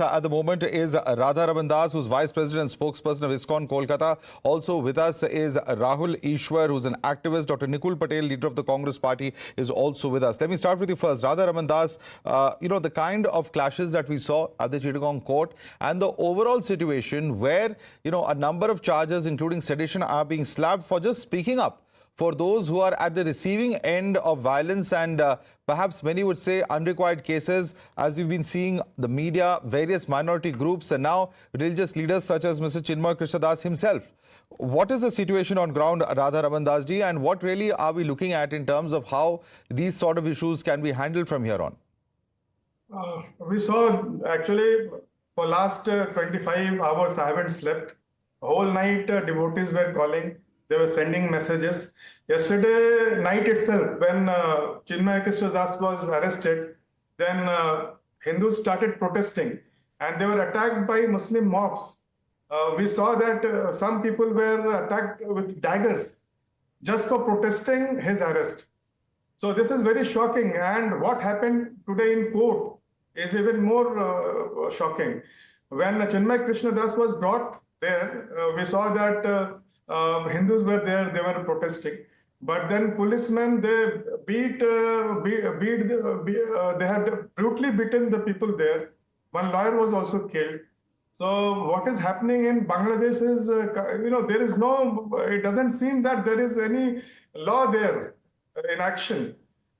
At the moment is Radharamn, who's Vice President and spokesperson of ISKCON Kolkata. Also with us is Rahul Ishwar, who's an activist. Dr. Nikul Patel, leader of the Congress Party, is also with us. Let me start with you first. Radharamn, the kind of clashes that we saw at the Chittagong court and the overall situation where, a number of charges, including sedition, are being slapped for just speaking up for those who are at the receiving end of violence and perhaps many would say unrequited cases, as we've been seeing the media, various minority groups and now religious leaders such as Mr. Chinmoy Krishna himself. What is the situation on ground, Radharamn ji, and what really are we looking at in terms of how these sort of issues can be handled from here on? We saw actually for last 25 hours I haven't slept. Whole night devotees were calling. They were sending messages. Yesterday night itself, when Chinmoy Krishna was arrested, then Hindus started protesting and they were attacked by Muslim mobs. We saw that some people were attacked with daggers just for protesting his arrest. So this is very shocking, and what happened today in court is even more shocking. When Chinmoy Krishna was brought there, we saw that Hindus were there, they were protesting. But then policemen, they they had brutally beaten the people there. One lawyer was also killed. So what is happening in Bangladesh is, there is no, it doesn't seem that there is any law there in action.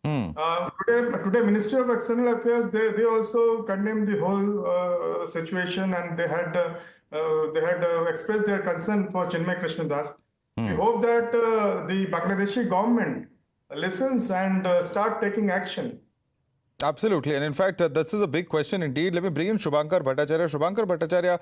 Today, Ministry of External Affairs, they also condemned the whole situation, and they had expressed their concern for Chinmoy Krishna. We hope that the Bangladeshi government listens and start taking action. Absolutely. And in fact, this is a big question indeed. Let me bring in Shubhankar Bhattacharya. Shubhankar Bhattacharya,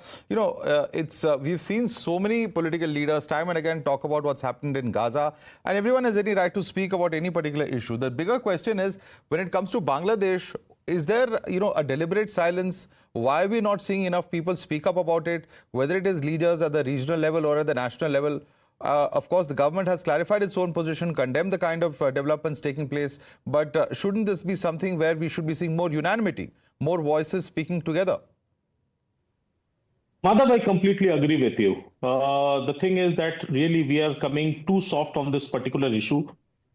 we've seen so many political leaders time and again talk about what's happened in Gaza, and everyone has any right to speak about any particular issue. The bigger question is, when it comes to Bangladesh, is there, a deliberate silence? Why are we not seeing enough people speak up about it, whether it is leaders at the regional level or at the national level? Of course, the government has clarified its own position, condemned the kind of developments taking place. But shouldn't this be something where we should be seeing more unanimity, more voices speaking together? Madhav, I completely agree with you. The thing is that really we are coming too soft on this particular issue.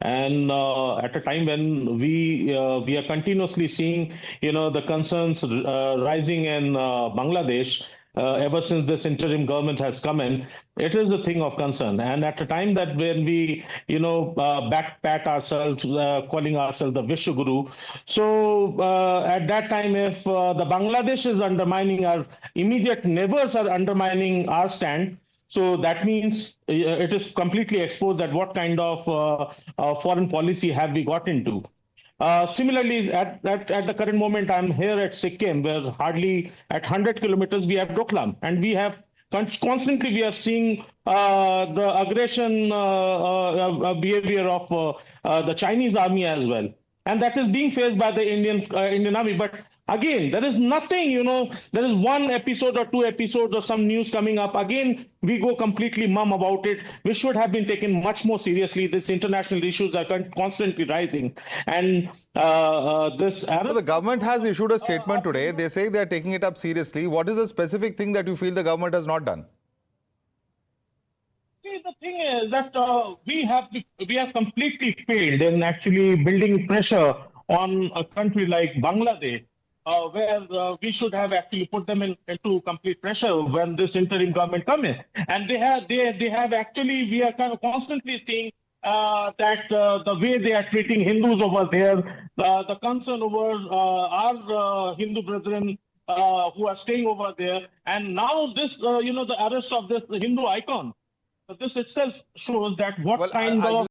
And at a time when we are continuously seeing, the concerns rising in Bangladesh, ever since this interim government has come in, it is a thing of concern. And at a time that when we, backpat ourselves, calling ourselves the Vishwaguru. So at that time, if the Bangladesh is undermining, our immediate neighbors are undermining our stand, so that means it is completely exposed that what kind of foreign policy have we got into. Similarly, at the current moment, I'm here at Sikkim, where hardly at 100 kilometers we have Doklam, and we have constantly we are seeing the aggression behavior of the Chinese army as well, and that is being faced by the Indian army. But again, there is nothing, there is one episode or two episodes or some news coming up. Again, we go completely mum about it. We should have been taken much more seriously. These international issues are constantly rising. And the government has issued a statement today. They say they are taking it up seriously. What is the specific thing that you feel the government has not done? See, the thing is that we have completely failed in actually building pressure on a country like Bangladesh, where we should have actually put them into complete pressure when this interim government come in. And they have actually, we are kind of constantly seeing that the way they are treating Hindus over there, the concern over our Hindu brethren who are staying over there. And now this, the arrest of this Hindu icon, this itself shows that what kind of